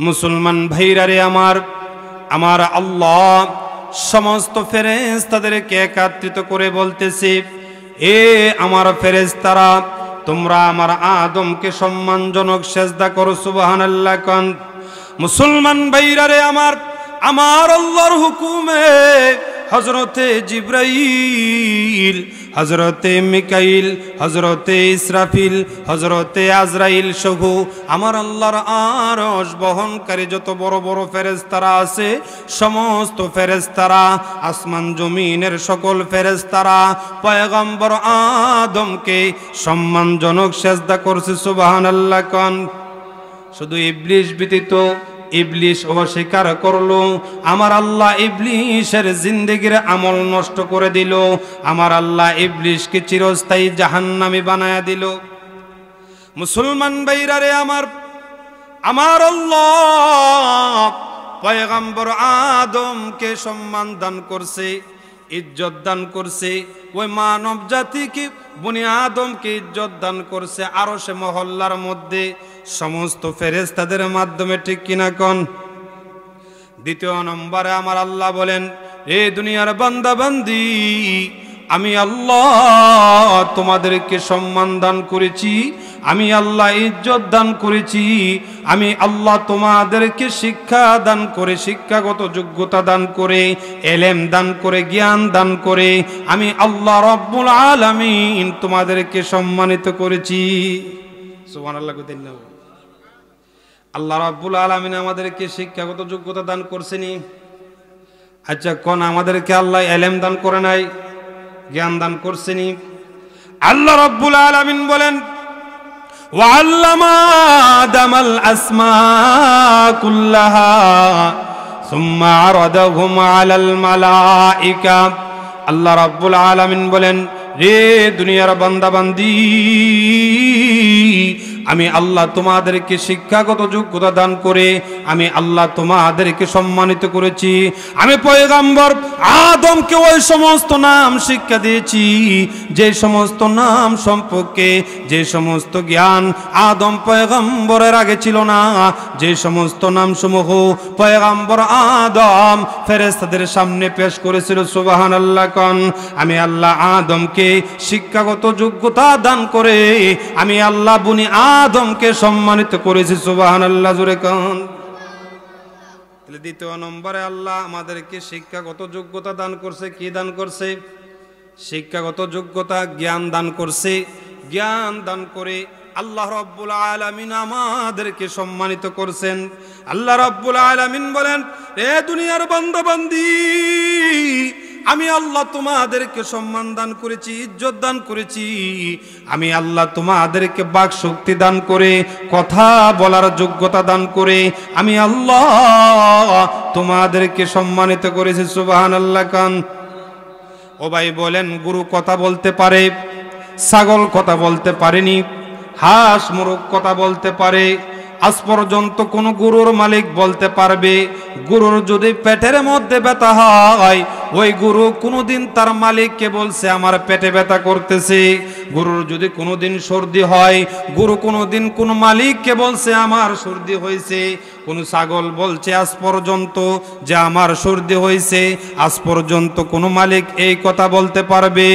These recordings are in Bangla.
মুসলমান ভাইরা রে আমার, আমার আল্লাহ সমস্ত ফেরেশতাদেরকে একত্রিত করে বলতেছে, এ আমার ফেরেশতারা, তোমরা আমার আদমকে সম্মানজনক সেজদা করো। সুবহানাল্লাহ কান। মুসলমান ভাইরা রে আমার, আমার আল্লাহর হুকুমে হযরতে জিবরাইল, হযরতে মিকাইল, হযরতে ইসরাফিল, হযরতে আজরাইল সহ আমার আল্লাহর আরশ বহনকারী যত বড় বড় ফেরেশতারা আছে, সমস্ত ফেরেশতারা, আসমান জমিনের সকল ফেরেশতারা পয়গম্বর আদমকে সম্মানজনক সেজদা করছে। সুবহানাল্লাহ কান। শুধু ইবলিস ব্যতীত, ইবলিস অস্বীকার করলো। আমার আল্লাহ ইবলিসের জিন্দেগির আমল নষ্ট করে দিল। আমার আল্লাহ ইবলিসকে চিরস্থায়ী জাহান্নামী বানায়া দিল। মুসলমান ভাইরা রে আমার, আমার আল্লাহ পয়গম্বর আদমকে সম্মান দান করছে, ইজ্জত দান করছে। ওই মানব জাতিকে, বনি আদমকে ইজ্জত দান করছে আরশে মহল্লার মধ্যে সমস্ত ফেরেশতাদের মাধ্যমে, ঠিক কিনা কোন? দ্বিতীয় নম্বরে আমার আল্লাহ বলেন, এ দুনিয়ার বান্দা বান্দি, আমি আল্লাহ তোমাদেরকে সম্মান দান করেছি, আমি আল্লাহ ইজ্জত দান করেছি, আমি আল্লাহ তোমাদেরকে শিক্ষা দান করে, শিক্ষাগত যোগ্যতা দান করে, এলেম দান করে, জ্ঞান দান করে আমি আল্লাহ রব্বুল আলামিন তোমাদেরকে সম্মানিত করেছি। সুবহানাল্লাহ। আল্লাহ রব্বুল আলামিন আমাদেরকে শিক্ষাগত যোগ্যতা দান করছেনি? আচ্ছা কোন আমাদেরকে আল্লাহ এলেম দান করে নাই, জ্ঞান দান করছেনি? আল্লাহ রব্বুল আলামিন বলেন, ওয়াল্লামা আদামাল আসমা কুল্লাহা সুম্মা আরাদাহুম আলাল মালাইকা। আল্লাহ রব্বুল আলামিন বলেন, রে দুনিয়ার বান্দা বান্দি, আমি আল্লাহ তোমাদেরকে শিক্ষাগত যোগ্যতা দান করে আমি আল্লাহ তোমাদেরকে সম্মানিত করেছি। আমি পয়গম্বর আদমকে ওই সমস্ত নাম শিক্ষা দিয়েছি যে সমস্ত নাম সম্পর্কে, যে সমস্ত জ্ঞান আদম পয়গম্বরের আগে ছিল না, যে সমস্ত নাম সমূহ পয়গম্বর আদম ফেরেশতাদের সামনে পেশ করেছিল। সুবহানাল্লাহ কান। আমি আল্লাহ আদমকে শিক্ষাগত যোগ্যতা দান করে আমি আল্লাহ বনি আদমকে সম্মানিত করেছি। সুবহানাল্লাহ জোরে কান। দ্বিতীয় নম্বরে আল্লাহ আমাদেরকে শিক্ষাগত যোগ্যতা দান করছে। কি দান করছে? শিক্ষাগত যোগ্যতা, জ্ঞান দান করছে। জ্ঞান দান করে আল্লাহ রব্বুল আলামিন আমাদেরকে সম্মানিত করছেন। আল্লাহ রব্বুল আলামিন বলেন, এ দুনিয়ার বান্দা বান্দি, আমি আল্লাহ তোমাদেরকে সম্মান দান করেছি, ইজ্জত দান করেছি। আমি আল্লাহ তোমাদেরকে বাক শক্তি দান করে, কথা বলার যোগ্যতা দান করে আমি আল্লাহ তোমাদেরকে সম্মানিত করেছি। সুবহানাল্লাহ কান। ও ভাই বলেন, গরু কথা বলতে পারে, ছাগল কথা বলতে পারেনি, হাঁস মুরগ কথা বলতে পারে। আজ পর্যন্ত কোন গরুর মালিক বলতে পারবে, গরুর যদি পেটের মধ্যে ব্যথা হয়, ওই গরু কোনোদিন তার মালিককে বলছে আমার পেটে ব্যথা করতেছে? গরুর যদি কোনোদিন সর্দি হয়, গরু কোনোদিন কোন মালিককে বলছে আমার সর্দি হয়েছে? কোন ছাগল বলছে আজ পর্যন্ত যে আমার সর্দি হয়েছে? আজ পর্যন্ত কোন মালিক এই কথা বলতে পারবে?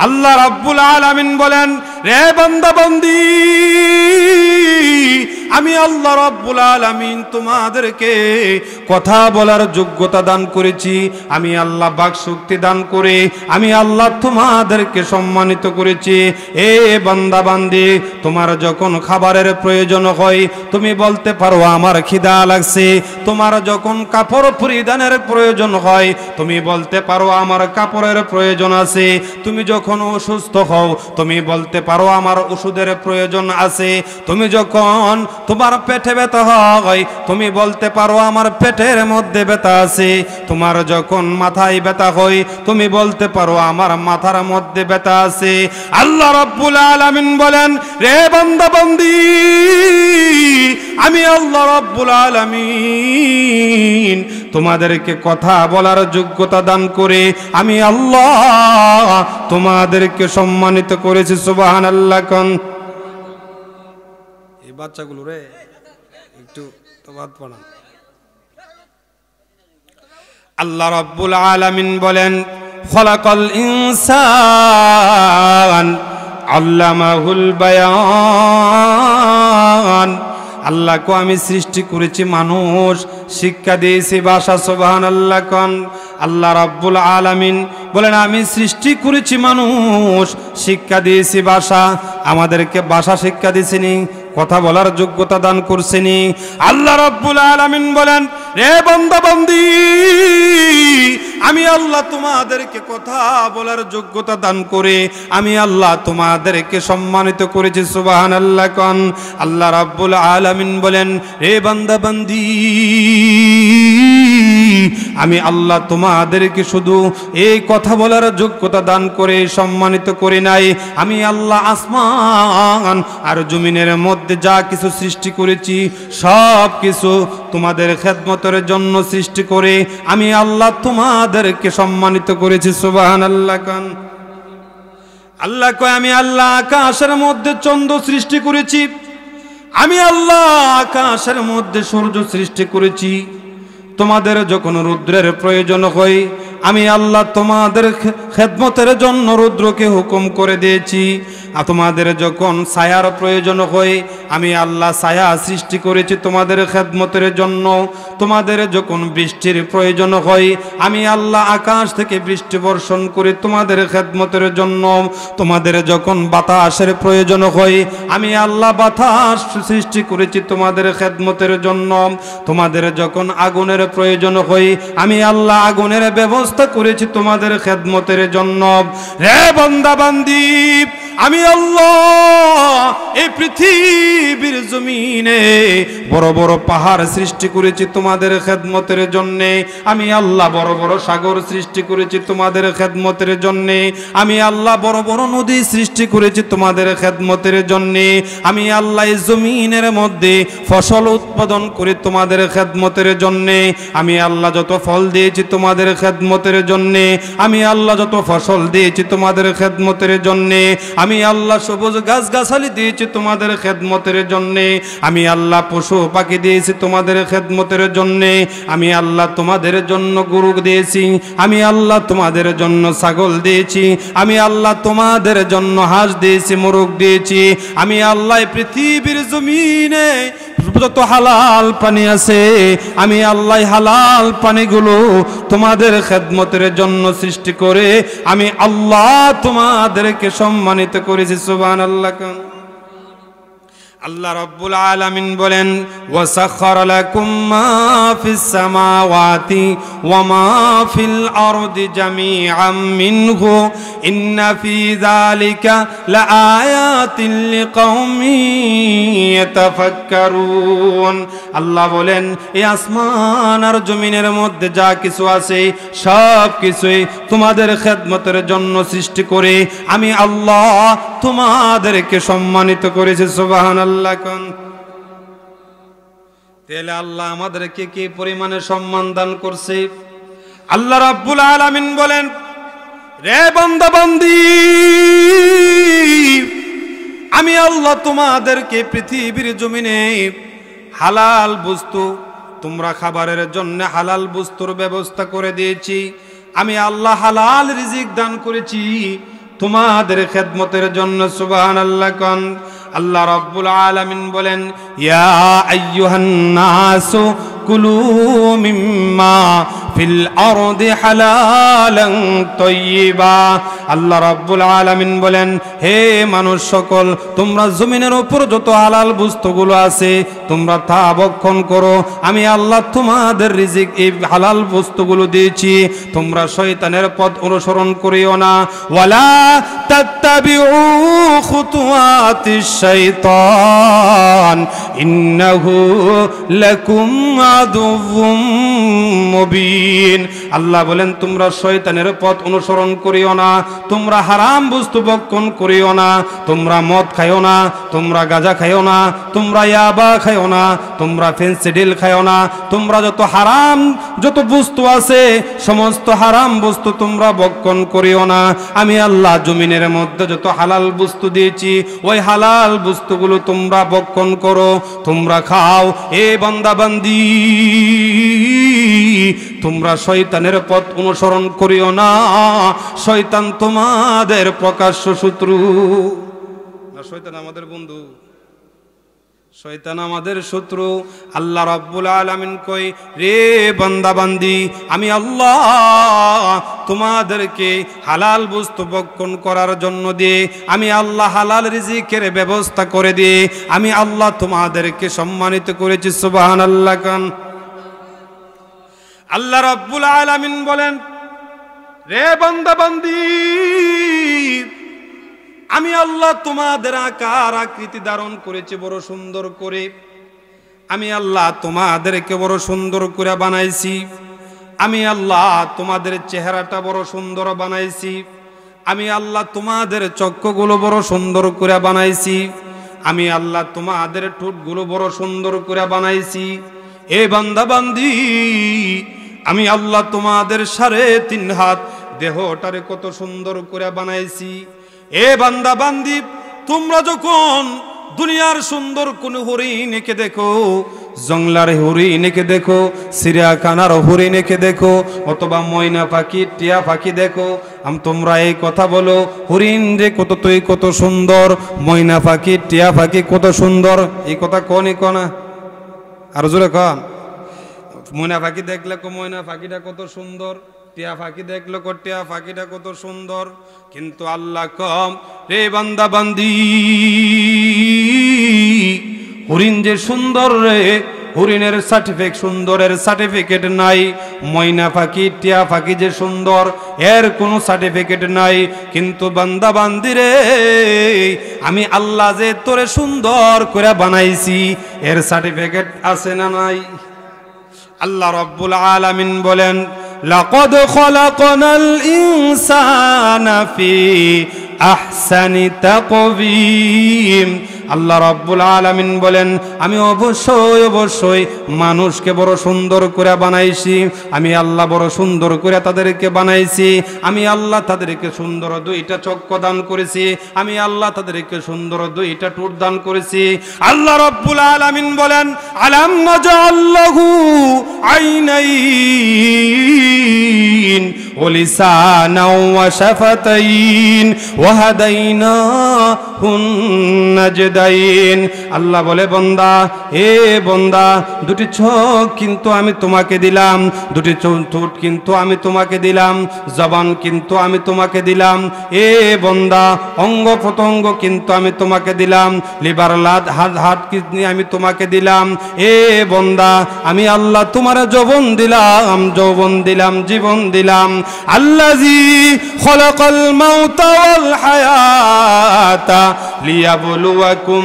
আল্লাহ রাব্বুল আলামিন বলেন, রে বান্দা বান্দি, আমি আল্লাহ রাব্বুল আলামিন তোমাদেরকে কথা বলার যোগ্যতা দান করেছি। আমি আল্লাহ বাক শক্তি দান করে আমি আল্লাহ তোমাদেরকে সম্মানিত করেছি। এ বান্দা বান্দি, তোমার যখন খাবারের প্রয়োজন হয় তুমি বলতে পারো আমার খিদা লাগছে। তোমার যখন কাপড় পরিধানের প্রয়োজন হয় তুমি বলতে পারো আমার কাপড়ের প্রয়োজন আছে। তুমি যখন অসুস্থ হও তুমি বলতে পারো আমার ওষুধের প্রয়োজন আছে। তুমি যখন তোমার পেটে ব্যথা হয় তুমি বলতে পারো আমার পেটের মধ্যে ব্যথা আছে। তোমার যখন মাথায় ব্যথা হয় তুমি বলতে পারো আমার মাথার মধ্যে ব্যথা আছে। আল্লাহ রাব্বুল আলামিন বলেন, রে বান্দা বান্দি, আমি আল্লাহ রাব্বুল আলামিন তোমাদেরকে কথা বলার যোগ্যতা দান করে আমি আল্লাহ তোমাদেরকে সম্মানিত করেছি। সুবহানাল্লাহ। কোন এই বাচ্চাগুলো রে একটু আল্লাহ রাব্বুল আলামিন বলেন খলাকাল ইনসান আল্লামাহুল বায়ান। আল্লাহকে আমি সৃষ্টি করেছি মানুষ, শিক্ষা দিয়েছি ভাষা। সুবহানাল্লাহ কোন। আল্লাহ রাব্বুল আলামিন বলেন আমি সৃষ্টি করেছি মানুষ, শিক্ষা দিয়েছি ভাষা। আমাদেরকে ভাষা শিক্ষা দিয়েছিনি, কথা বলার যোগ্যতা দান করছেনি। আল্লাহ রাব্বুল আলামিন বলেন রে বান্দা বান্দি, আমি আল্লাহ তোমাদেরকে কথা বলার যোগ্যতা দান করে আমি আল্লাহ তোমাদেরকে সম্মানিত করেছি। সুবহানাল্লাহ কোন। আল্লাহ রাব্বুল আলামিন বলেন রে বান্দা বান্দি, আমি আল্লাহ তোমাদেরকে শুধু এই কথা বলার যোগ্যতা দান করে সম্মানিত করি নাই, আমি আল্লাহ আসমান আর জমিনের মধ্যে যা কিছু সৃষ্টি করেছি সব কিছু তোমাদের খেদমতের জন্য সৃষ্টি করে আমি আল্লাহ তোমাদেরকে সম্মানিত করেছি। সুবহানাল্লাহ কান। আল্লাহ কয় আমি আল্লাহ আকাশের মধ্যে চন্দ্র সৃষ্টি করেছি, আমি আল্লাহ আকাশের মধ্যে সূর্য সৃষ্টি করেছি। তোমাদের যখন রুদ্রের প্রয়োজন হয় আমি আল্লাহ তোমাদের খেদমতের জন্য রুদ্রকে হুকুম করে দিয়েছি। আর তোমাদের যখন ছায়ার প্রয়োজন হয় আমি আল্লাহ ছায়া সৃষ্টি করেছি তোমাদের খেদমতের জন্য। তোমাদের যখন বৃষ্টির প্রয়োজন হয় আমি আল্লাহ আকাশ থেকে বৃষ্টি বর্ষণ করে তোমাদের খেদমতের জন্য। তোমাদের যখন বাতাসের প্রয়োজন হয় আমি আল্লাহ বাতাস সৃষ্টি করেছি তোমাদের খেদমতের জন্য। তোমাদের যখন আগুনের প্রয়োজন হয় আমি আল্লাহ আগুনের ব্যবস্থা করেছি তোমাদের খেদমতের জন্য। রে বান্দা বান্দি, আমি আল্লাহ এই পৃথিবীর জমিনে বড় বড় পাহাড় সৃষ্টি করেছি তোমাদের খেদমতের জন্য। আমি আল্লাহ বড় বড় সাগর সৃষ্টি করেছি তোমাদের খেদমতের জন্য। আমি আল্লাহ বড় বড় নদী সৃষ্টি করেছি তোমাদের খেদমতের জন্য। আমি আল্লাহ এই জমিনের মধ্যে ফসল উৎপাদন করে তোমাদের খেদমতের জন্য। আমি আল্লাহ যত ফল দিয়েছি তোমাদের খেদমতের জন্য। আমি আল্লাহ যত ফসল দিয়েছি তোমাদের খেদমতের জন্য। আমি আল্লাহ সবুজ গাছ গাছালি দিয়েছি তোমাদের খেদমতের জন্য। আমি আল্লাহ পশু পাখি দিয়েছি তোমাদের খেদমতের জন্য। আমি আল্লাহ তোমাদের জন্য গরু দিয়েছি। আমি আল্লাহ তোমাদের জন্য ছাগল দিয়েছি। আমি আল্লাহ তোমাদের জন্য হাঁস দিয়েছি, মোরগ দিয়েছি। আমি আল্লাহ পৃথিবীর জমিনে যত হালাল পানি আছে আমি আল্লাহ হালাল পানিগুলো তোমাদের খেদমতের জন্য সৃষ্টি করে আমি আল্লাহ তোমাদেরকে সম্মানিত করেছি। সুবহানাল্লাহ। আল্লাহ রাব্বুল আলামিন বলেন ওয়াসাখারা লাকুম মা ফিস সামাওয়াতি ওয়া মা ফিল আরদি জামিআম মিনহু ইন্না ফি যালিকা লাআয়াতিন লিকাওমিন ইয়াতাফাক্কারুন। আল্লাহ বলেন এই আসমান আর জমিনের মধ্যে যা কিছু আছে সব কিছুই তোমাদের খেদমতের জন্য সৃষ্টি করে আমি আল্লাহ তোমাদেরকে সম্মানিত করেছি। সুবহানাল্লাহ। তাহলে আল্লাহ আমাদেরকে কি পরিমাণে সম্মান দান করছে। আল্লাহ রাব্বুল আলামিন বলেন রে বান্দা বান্দি, আমি আল্লাহ তোমাদেরকে পৃথিবীর জমিনে হালাল বস্তু তোমরা খাবারের জন্য হালাল বস্তুর ব্যবস্থা করে দিয়েছি। আমি আল্লাহ হালাল রিজিক দান করেছি তোমাদের খেদমতের জন্য। সুবহানাল্লাহ। কোন। আল্লাহ রাব্বুল আলামিন বলেন ইয়া আইয়ুহান নাসু কুলু মিম্মা ফিল আরদি হালালান তাইয়্যিবা। আল্লাহ রাব্বুল আলামিন বলেন হে মানুষ সকল, তোমরা জমিনের উপর যত হালাল বস্তুগুলো আছে তোমরা তা ভক্ষণ করো। আমি আল্লাহ তোমাদের রিজিক এই হালাল বস্তুগুলো দিয়েছি। তোমরা শয়তানের পথ অনুসরণ করিও না। ওয়ালা তাত্তাবিউ খুতুওয়াতিশ শাইতান ইন্নাহু লাকুম আদুউম মুবিন। আল্লাহ বলেন তোমরা শয়তানের পথ অনুসরণ করিও না, তোমরা হারাম বস্তু ভক্ষণ করিও না, তোমরা মদ খাইও না, তোমরা গাঁজা খাইও না, তোমরা ইয়াবা খাইও না, তোমরা ফেন্সিডিল খাইও না, তোমরা যত হারাম যত বস্তু আছে সমস্ত হারাম বস্তু তোমরা ভক্ষণ করিও না। আমি আল্লাহ জমিনের মধ্যে যত হালাল বস্তু দিয়েছি ওই হালাল বস্তুগুলো তোমরা ভক্ষণ করো, তোমরা খাও। এ বান্দা বান্দি, তোমরা শয়তানের পথ অনুসরণ করিও না, শয়তান তোমাদের প্রকাশ্য শত্রু। না, শয়তান আমাদের বন্ধু, শয়তান আমাদের শত্রু। আল্লাহ রাব্বুল আলামিন কই, রে বান্দা বান্দি, আমি আল্লাহ তোমাদেরকে হালাল বস্তু ভক্ষণ করার জন্য দিয়ে, আমি আল্লাহ হালাল রিজিকের ব্যবস্থা করে দিয়ে, আমি আল্লাহ তোমাদেরকে সম্মানিত করেছি। সুবহানাল্লাহ কান। আল্লাহ রাব্বুল আলামিন বলেন, রে বান্দা বান্দি, আমি আল্লাহ তোমাদের আকার আকৃতি ধারণ করেছি বড় সুন্দর করে, আমি আল্লাহ তোমাদেরকে বড় সুন্দর করে বানাইছি, আমি আল্লাহ তোমাদের চেহারাটা বড় সুন্দর বানাইছি, আমি আল্লাহ তোমাদের চক্ষুগুলো বড় সুন্দর করে বানাইছি, আমি আল্লাহ তোমাদের ঠোঁটগুলো বড় সুন্দর করে বানাইছি। এ বান্দা বান্দি, আমি আল্লাহ তোমাদের 3.5 হাত দেহটারে কত সুন্দর করে বানাইছি। এ বান্দা বান্দি, তোমরা যখন দুনিয়ার সুন্দর কোন হরিণকে দেখো, জংলার হরিণকে দেখো, চিড়িয়াখানার হরিণকে দেখো, অথবা ময়না পাখি টিয়া পাখি দেখো, তোমরা এই কথা বলো, হরিণ রে কত তুই কত সুন্দর, ময়না পাখি টিয়া পাখি কত সুন্দর। এই কথা কনই কনা আর জোরে কন। ময়না পাখি দেখলে ময়না পাখিটা কত সুন্দর, টিয়া পাখি দেখলো টিয়া পাখিটা কত সুন্দর। কিন্তু আল্লাহ কম, রে বান্দা বান্দি, হরিণ যে সুন্দর রে, হরিণের সার্টিফিকেট, সুন্দরের সার্টিফিকেট নাই। ময়না পাখি টিয়া পাখি যে সুন্দর, এর কোনো সার্টিফিকেট নাই। কিন্তু বান্দা বান্দি রে, আমি আল্লাহ যে তোরে সুন্দর করে বানাইছি, এর সার্টিফিকেট আছে না নাই? আল্লাহ রাব্বুল আলামিন বলেন, লাকাদ খলাকনাল ইনসানা ফি আহসানি তাকওয়িম। আল্লাহ রাব্বুল আলামিন বলেন, আমি অবশ্যই অবশ্যই মানুষকে বড় সুন্দর করে বানাইছি, আমি আল্লাহ বড় সুন্দর করে তাদেরকে বানাইছি, আমি আল্লাহ তাদেরকে সুন্দর 2টা চক্ষু দান করেছি, আমি আল্লাহ তাদেরকে সুন্দর 2টা ঠোঁট দান করেছি। আল্লাহ রাব্বুল আলামিন বলেন, আলাম নাজআল লাহু আইনাইন ওয়া লিসানাও ওয়া শাফাতাইন ওয়া হাদাইনাহুন নাজদাইন। আল্লাহ বলে, বান্দা, এ বান্দা, 2টি চোখ কিন্তু আমি তোমাকে দিলাম, 2টি ঠোঁট কিন্তু আমি তোমাকে দিলাম, জবান কিন্তু আমি তোমাকে দিলাম। এ বান্দা, অঙ্গ প্রত্যঙ্গ কিন্তু আমি তোমাকে দিলাম, লিভার হাত কিডনি আমি তোমাকে দিলাম। এ বান্দা, আমি আল্লাহ তোমার যৌবন দিলাম, যৌবন দিলাম, জীবন দিলাম। আল্লাযী খলাকাল মাউতা ওয়াল হায়াতা লিয়াবলুয়াকুম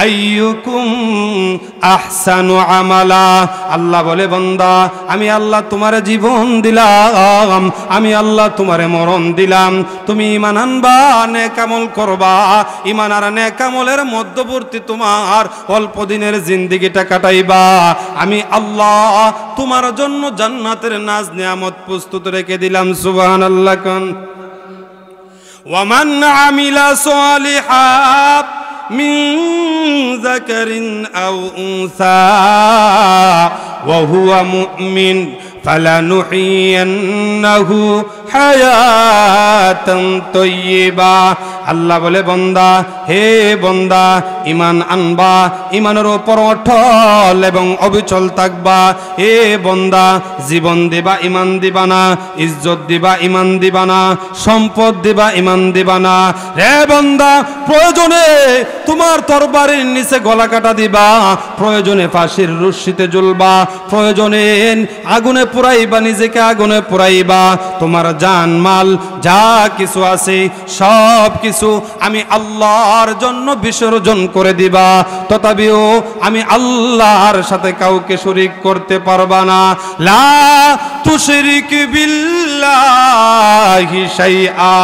আইয়ুকুম আহসানু আমালা। আল্লাহ বলে, বান্দা, আমি আল্লাহ তোমার জীবন দিলাম, আমি আল্লাহ তোমারে মরণ দিলাম। তুমি ঈমান আনবা, নেক আমল করবা, ঈমান আর নেক আমলের মধ্যবর্তী তোমার অল্প দিনের জিন্দেগিটা কাটাইবা। আমি আল্লাহ তোমার জন্য জান্নাতের নাজ নিয়ামত প্রস্তুত রেখে দিলাম। সুবহানাল্লাহ কান। ওয়ামান আমিলা সালিহান মিন যাকারিন আও উনসা ওয়া হুয়া মুমিন ফালানুহিয়ান্নাহু হায়াতান তাইয়্যিবা। আল্লাহ বলে, বান্দা, হে বান্দা, ঈমান আনবা, ঈমানের উপর অটল এবং অবিচল থাকবা। হে বান্দা, জীবন দিবা, ঈমান দিবা না, ইজ্জত দিবা, ঈমান দিবা না, সম্পদ দিবা, ঈমান দিবা না। হে বান্দা, প্রয়োজনে তোমার তরবারির নিচে গলা কাটা দিবা, প্রয়োজনে ফাঁসির রশ্মিতে ঝুলবা, প্রয়োজনে আগুনে পুরাইবা, নিজেকে আগুনে পুরাইবা, তোমার জানমাল যা কিছু আছে সব কিছু আমি আল্লাহর জন্য বিসর্জন করে দিবা, তথাপিও আমি আল্লাহর সাথে কাউকে শরীক করতে পারবা না। লা তুশরিক বিল্লাহি শাইআ।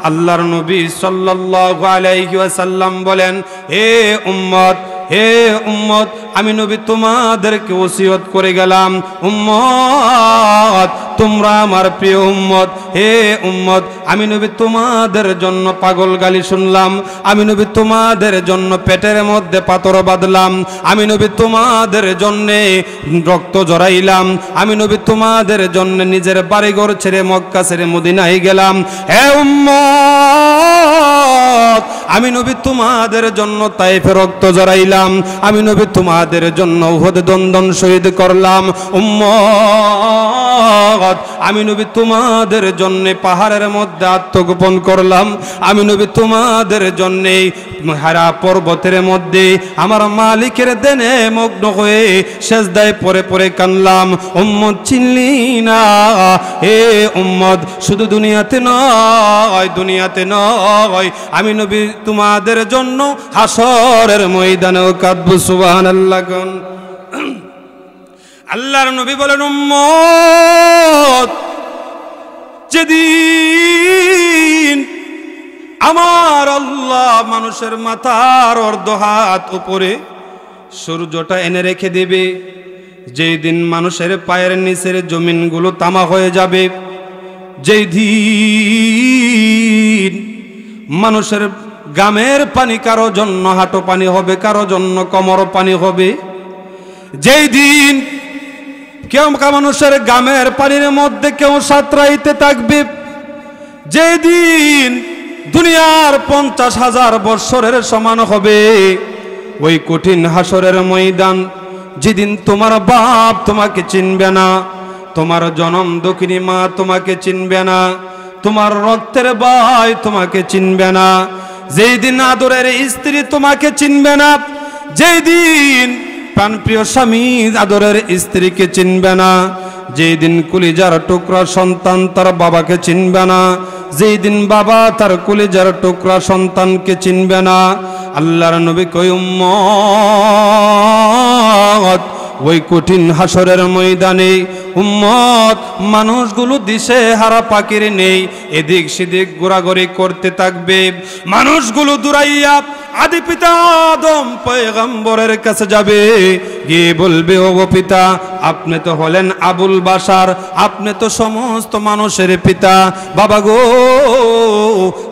আল্লাহর নবী সাল্লাল্লাহু আলাইহি ওয়াসাল্লাম বলেন, হে উম্মত, হে উম্মত, আমি নবী তোমাদেরকে ওসিয়ত করে গেলাম, উম্মত তোমরা আমার প্রিয় উম্মত, হে উম্মত আমি নবী তোমাদের জন্য পাগল গালি শুনলাম, আমি নবী তোমাদের জন্য পেটের মধ্যে পাথর বাঁধলাম, আমি নবী তোমাদের জন্য রক্ত জড়াইলাম, আমি নবী তোমাদের জন্য নিজের বাড়িঘর ছেড়ে মক্কা ছেড়ে মদিনায় গেলাম। হে উম্মত আমি নবী তোমাদের জন্য তাইফে রক্ত জড়াইলাম, আমি নবী তোমাদের জন্য উহুদ দন্দন শহীদ করলাম। উম্মত আমি নবী তোমাদের জন্য পাহাড়ের মধ্যে আত্মগোপন করলাম, আমি নবী তোমাদের জন্য হারা পর্বতের মধ্যে আমার মালিকের দেনে মগ্ন হয়ে সেজদায় পড়ে পড়ে কানলাম। উম্মত চিনলি না? হে উম্মত শুধু দুনিয়াতে নয়, দুনিয়াতে নয়, আমি নবী তোমাদের জন্য হাসরের ময়দানেও কাঁদবো। সুবহানাল্লাহ। আল্লাহর নবী বলেন, উম্মত যেদিন আমার আল্লাহ মানুষের মাথার অর্ধ হাত উপরে সূর্যটা এনে রেখে দেবে, যেই দিন মানুষের পায়ের নিচের জমিনগুলো তামা হয়ে যাবে, যেই দিন মানুষের গামের পানি কারো জন্য হাঁটু পানি হবে, কারো জন্য কোমর পানি হবে, যেই দিন কেউ মানুষের গামের পানির মধ্যে কেউ সাঁতরাইতে থাকবে, যেই দিন দুনিয়ার 50,000 বৎসরের সমান হবে, ওই কঠিন হাসরের ময়দান, যেদিন তোমার বাপ তোমাকে চিনবে না, তোমার জনম দক্ষিণী মা তোমাকে চিনবে না, তোমার রক্তের ভাই তোমাকে চিনবে না, যেই দিন আদরের স্ত্রী তোমাকে চিনবে না, যেই দিন প্রাণপ্রিয় স্বামী আদরের স্ত্রীকে চিনবে না, যেই দিন কলিজার টুকরা সন্তান তার বাবাকে চিনবে না, যেই দিন বাবা তার কলিজার টুকরা সন্তানকে চিনবে না, আল্লাহর নবী কই উম্মত ওই কঠিন হাসরের ময়দানে উম্মত মানুষগুলো দিশে হারা পাকির নেই, এদিক সেদিক ঘোরাঘুরি করতে থাকবে, মানুষগুলো দৌড়াইয়া আদি পিতা আদম পয়গম্বরের কাছে যাবে, গিয়ে বলবে, ও পিতা আপনি তো হলেন আবুল বাশার, আপনি তো সমস্ত মানুষের পিতা, বাবা গো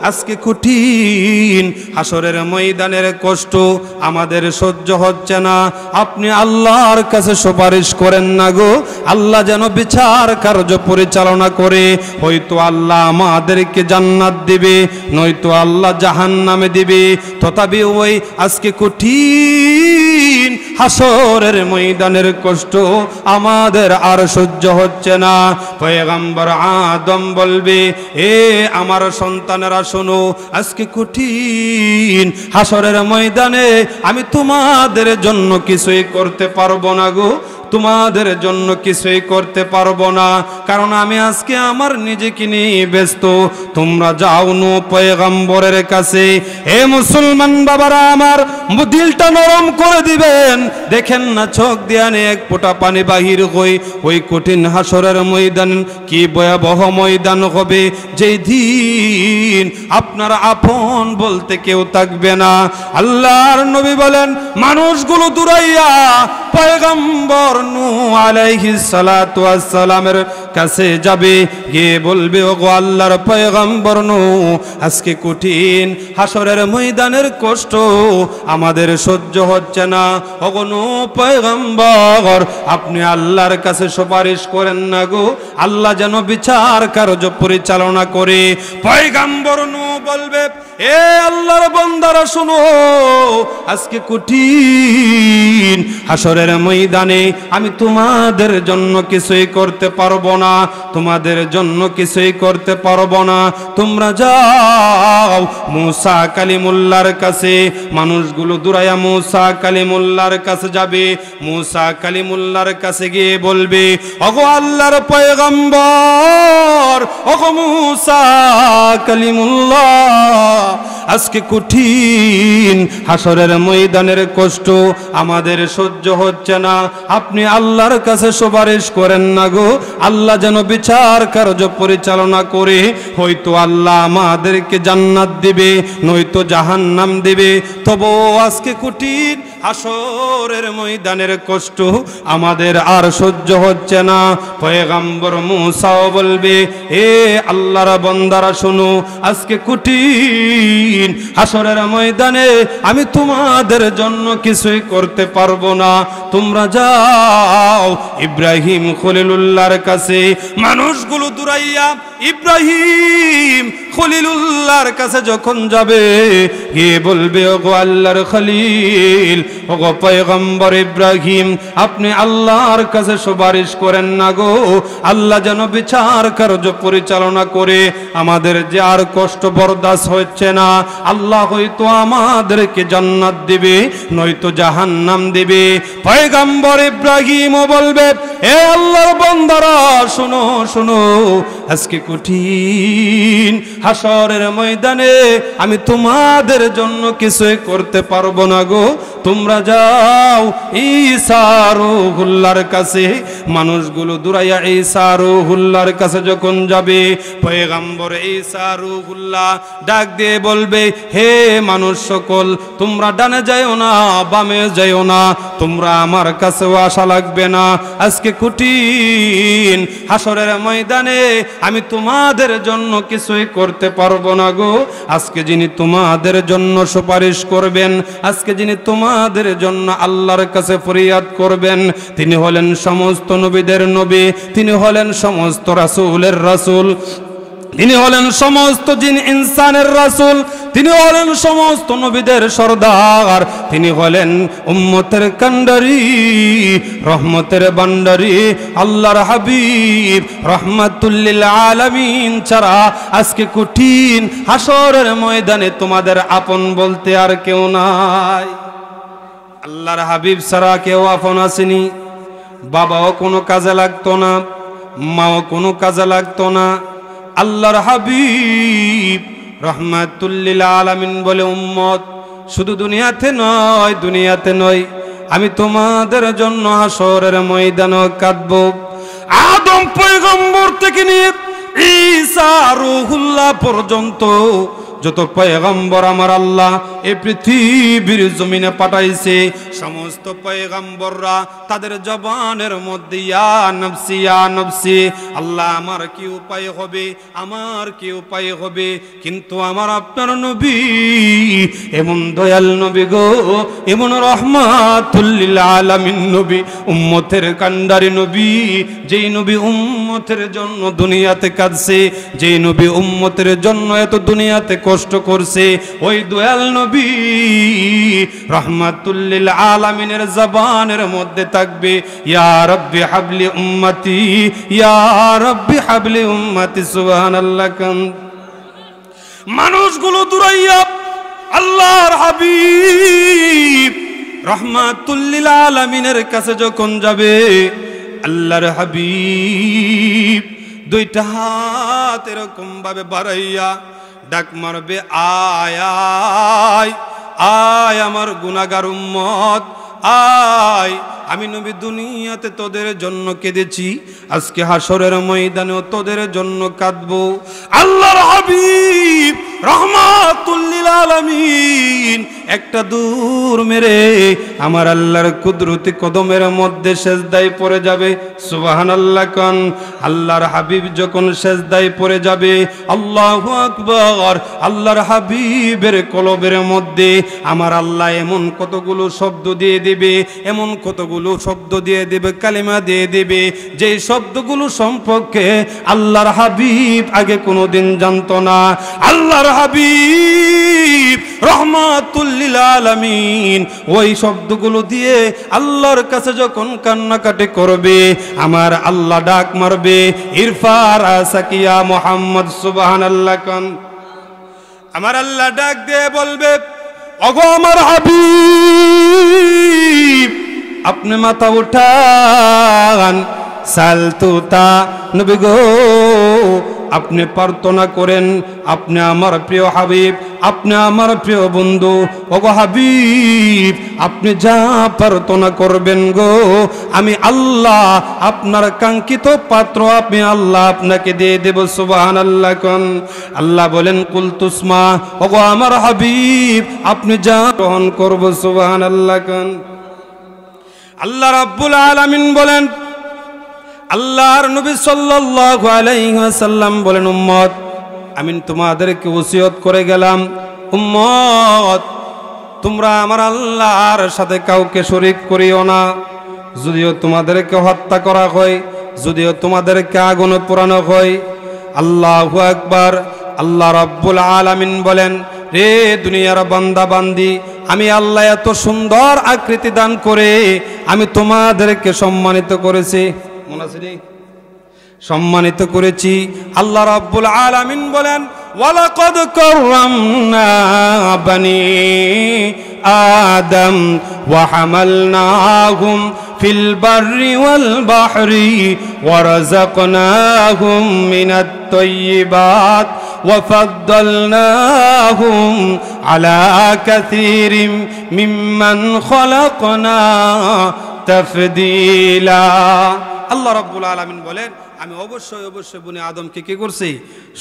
আজকে কঠিন হাসরের ময়দানের কষ্ট আমাদের সহ্য হচ্ছে না, আপনি আল্লাহর কাছে সুপারিশ করেন না গো, আল্লাহ যেন বিচার কার্য পরিচালনা করে, হয়তো আল্লাহ আমাদেরকে জান্নাত দিবে, নয়তো আল্লাহ জাহান্নামে দিবে, তথাপি ওই আজকে কঠিন হাসরের ময়দানের কষ্ট আমাদের আর সহ্য হচ্ছে না। পয়গম্বর আদম বলবে, এ আমার সন্তানেরা শোনো, আজকে কঠিন হাসরের ময়দানে আমি তোমাদের জন্য কিছুই করতে পারবো না গো, তোমাদের জন্য কিছুই করতে পারবো না, কারণ আমি আজকে আমার নিজেকে নিয়ে ব্যস্ত, তোমরা যাও নো পয়গম্বরের কাছে। হে মুসলমান বাবারা আমার, দিলটা নরম করে দিবেন, দেখেন না চোখ দিয়া এক ফোঁটা পানি বাহির হই, ওই কঠিন হাসরের ময়দান কি ভয়াবহ ময়দান হবে, যেই দিন আপনার আপন বলতে কেউ থাকবে না। আল্লাহর নবী বলেন, মানুষগুলো দৌড়াইয়া পয়গম্বর নূহ আলাইহিস সালাতু ওয়াস সালামের কাছে যাবে, গিয়ে বলবে, ওগো আল্লাহর পয়গম্বর নূহ আজকে কঠিন হাসরের ময়দানের কষ্ট আমাদের সহ্য হচ্ছে না, ওগো নূহ পয়গম্বর আপনি আল্লাহর কাছে সুপারিশ করেন না গো, আল্লাহ যেন বিচার কার্য পরিচালনা করে। পয়গম্বর নূহ বলবে, এ আল্লাহর বান্দারা শুনো, আজকে কঠিন হাসরের ময়দানে আমি তোমাদের জন্য কিছুই করতে পারবো না, না, তোমাদের জন্য কিছুই করতে পারবো না, তোমরা যাও মুসা কালিমুল্লাহর কাছে। মানুষগুলো দৌড়াইয়া মুসা কালিমুল্লাহর কাছে যাবে। মুসা কালিমুল্লাহর কাছে গিয়ে বলবে, ওগো আল্লাহর পয়গম্বর, ওগো মুসা কালিমুল্লাহ, আজকে কঠিন হাসরের ময়দানের কষ্ট আমাদের সহ্য হচ্ছে না, আপনি আল্লাহর কাছে সুপারিশ করেন না গো, আল্লাহ যেন বিচার কার্য পরিচালনা করে হয়তো আল্লাহ আমাদেরকে জান্নাত দিবে, নয়তো জাহান্নাম দিবে। তবু আজকে কঠিন হাসরের ময়দানের কষ্ট আমাদের আর সহ্য হচ্ছে না। পয়গম্বর মুসাও বলবে, এ আল্লাহর বান্দারা শোনো, আজকে কঠিন হাসরের ময়দানে আমি তোমাদের জন্য কিছুই করতে পারবো না, তোমরা যাও ইব্রাহিম খলিলুল্লাহর কাছে। মানুষগুলো দৌড়াইয়া ইব্রাহিম খলিলুল্লাহর কাছে যখন যাবে, গিয়ে বলবে, ওগো আল্লাহর খলিল, ওগো পয়গম্বর ইব্রাহিম, আপনি আল্লাহর কাছে সুপারিশ করেন না গো, আল্লাহ যেন বিচার কার্য পরিচালনা করে, আমাদের যে আর কষ্ট বরদাস্ত হচ্ছে না, আল্লাহ হয়তো আমাদেরকে জান্নাত দিবে, নয়তো জাহান্নাম দিবে। পয়গম্বর ইব্রাহিমও বলবে, এ আল্লাহর বান্দারা শোনো শোনো, আজকে কঠিন হাসরের ময়দানে আমি তোমাদের জন্য কিছুই করতে পারবো না গো, তোমরা যাও ঈসা রূহুল্লাহর কাছে। মানুষগুলো দৌড়াইয়া ঈসা রূহুল্লাহর কাছে যখন যাবে, পয়গম্বর ঈসা রূহুল্লাহ ডাক দিয়ে বলবে, হে মানুষ সকল, তোমরা ডানে যাইও না, বামে যাইও না, তোমরা আমার কাছেও আসা লাগবে না, আজকে কঠিন হাসরের ময়দানে আমি তোমাদের জন্য কিছুই করতে পারবো না গো। আজকে যিনি তোমাদের জন্য সুপারিশ করবেন, আজকে যিনি তোমাদের জন্য আল্লাহর কাছে ফরিয়াদ করবেন, তিনি হলেন সমস্ত নবীদের নবী, তিনি হলেন সমস্ত রাসূলের রাসূল, তিনি হলেন সমস্ত জিন ইনসানের রাসূল, তিনি হলেন সমস্ত নবীদের সরদার, তিনি হলেন উম্মতের কান্ডারি, রহমতের ভান্ডারি, আল্লাহর হাবিব রাহমাতুল লিল আলামিন ছাড়া আজকে কঠিন হাসরের ময়দানে তোমাদের আপন বলতে আর কেউ নাই। আল্লাহর হাবিব ছাড়া কেউ আপন আসেনি। বাবাও কোনো কাজে লাগতো না, মাও কোনো কাজে লাগতো না, আল্লাহর হাবিব রাহমাতুল লিল আলামিন বলে, উম্মত শুধু দুনিয়াতে নয়, আমি তোমাদের জন্য হাসরের ময়দানে কাঁদবো। আদম পয়গম্বর থেকে নিয়ে ঈসা রূহুল্লাহ পর্যন্ত যত পয়গম্বর আমার আল্লাহ এই পৃথিবীর জমিনে পাঠাইছে, সমস্ত পয়গম্বররা তাদের জবানের মধ্যে ইয়া নফসি ইয়া নফসি, আল্লাহ আমার কি উপায় হবে, আমার কি উপায় হবে। কিন্তু আমার আপনার নবী এমন দয়াল নবী গো, এমন রহমাতুল লিল আলামিন নবী, উম্মতের কান্ডারি নবী, যেই নবী উম্মতের জন্য দুনিয়াতে কাঁদছে, যেই নবী উম্মতের জন্য এত দুনিয়াতে কষ্ট করছে, ওই দয়াল নবী রাহমাতুল লিল আলামিনের জবানের মধ্যে থাকবে, ইয়া রাব্বি হাবলি উম্মতি, ইয়া রাব্বি হাবলি উম্মতি, সুবহানাল্লাহ। মানুষগুলো দৌড়াইয়া আল্লাহর হাবিব রাহমাতুল লিল আলামিনের কাছে যখন যাবে, আল্লাহর হাবিব দুইটা হাত এরকম ভাবে বাড়াইয়া ডাক মারবে, আয় আয় আয় আমার গুনাহগার উম্মত, আয়, আমি নবী দুনিয়াতে তোদের জন্য কেঁদেছি, আজকে হাসরের ময়দানেও তোদের জন্য কাঁদবো। আল্লাহর হাবিব রাহমাতুল লিল আলামিন একটা দূর মেরে আমার আল্লাহর কুদরতি কদমের মধ্যে সেজদায় পড়ে যাবে। সুবহানাল্লাহ কোন। আল্লাহর হাবিব যখন সেজদায় পড়ে যাবে, আল্লাহু আকবার, আল্লাহর হাবিবের কলবের মধ্যে আমার আল্লাহ এমন কতগুলো শব্দ দিয়ে দিবে, এমন কতগুলো শব্দ দিয়ে দিবে, কালিমা দিয়ে দিবে, যে শব্দগুলো সম্পর্কে আল্লাহর হাবিব আগে কোনোদিন জানতো না। আল্লাহর হাবিব রহমাতুল লিল আলামিন ওই শব্দগুলো দিয়ে আল্লাহর কাছে যখন কান্নাকাটি করবে আমার আল্লাহ ডাক মারবে ইরফা রাসাকিয়া মুহাম্মদ সুবহানাল্লাহ কান আমার আল্লাহ ডাক দিয়ে বলবে ওগো আমার হাবিব আপনি মাথা উঠান সালতুতা নবী গো আপনি প্রার্থনা করেন আপনি আমার প্রিয় হাবিব আপনি আমার প্রিয় বন্ধু ওগো হাবিব আপনি যা প্রার্থনা করবেন গো আমি আল্লাহ আপনার কাঙ্ক্ষিত পাত্র আপনি আল্লাহ আপনাকে দিয়ে দেব সুবহানাল্লাহ কোন আল্লাহ বলেন কুল তুসমা ওগো আমার হাবিব আপনি যা গ্রহণ করব সুবহানাল্লাহ কোন আল্লাহ রাব্বুল আলামিন বলেন আল্লাহর নবী সাল্লাল্লাহু আলাইহি ওয়াসাল্লাম বলেন উম্মত আমি তোমাদেরকে ওসিয়ত করে গেলাম উম্মত তোমরা আমার আল্লাহর সাথে কাউকে শরীক করিও না যদিও তোমাদেরকে হত্যা করা হয় যদিও তোমাদেরকে আগুনে পোড়ানো হয় আল্লাহু আকবার আল্লাহ রাব্বুল আলামিন বলেন রে দুনিয়ার বান্দা বান্দি আমি আল্লাহ এত সুন্দর আকৃতি দান করে আমি তোমাদেরকে সম্মানিত করেছি সম্মানিত করেছি আল্লাহ রাব্বুল আলামিন বলেন ওয়ালাকাদ কাররামনা বানি আদম ওয়া হামালনাহুম ফিল বাররি ওয়াল বাহরি ওয়া রাযাকনাহুম মিনাত তাইয়্যিবাত ওয়া ফাদ্দালনাহুম আলা কাসীরিম মিম্মান খালাকনা তাফদীলা আল্লাহ রাব্বুল আলামিন বলেন আমি অবশ্যই অবশ্যই বনি আদমকে কি করছি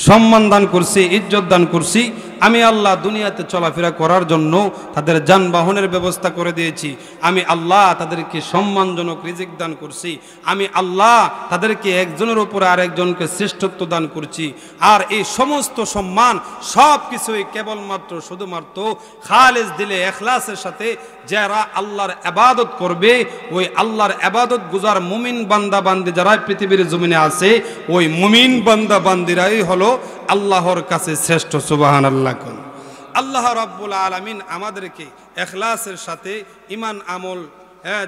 সম্মান দান করছি ইজ্জত দান করছি আমি আল্লাহ দুনিয়াতে চলাফেরা করার জন্য তাদের যানবাহনের ব্যবস্থা করে দিয়েছি আমি আল্লাহ তাদেরকে সম্মানজনক রিজিক দান করছি আমি আল্লাহ তাদেরকে একজনের উপরে আরেকজনকে শ্রেষ্ঠত্ব দান করছি আর এই সমস্ত সম্মান সব কিছুই কেবলমাত্র শুধুমাত্র খালেস দিলে ইখলাসের সাথে যারা আল্লাহর ইবাদত করবে ওই আল্লাহর ইবাদত গুজার মুমিন বান্দা বান্দি যারা পৃথিবীর জমিনে আছে ওই মুমিন বান্দা বান্দিরাই হলো আল্লাহর কাছে শ্রেষ্ঠ সুবহানাল্লাহ কোন আল্লাহ রাব্বুল আলামিন আমাদেরকে ইখলাসের সাথে ঈমান আমল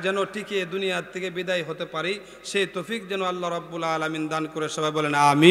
যেন টিকে দুনিয়া থেকে বিদায় হতে পারি সেই তৌফিক যেন আল্লাহ রাব্বুল আলামিন দান করে সবাই বলেন আমিন।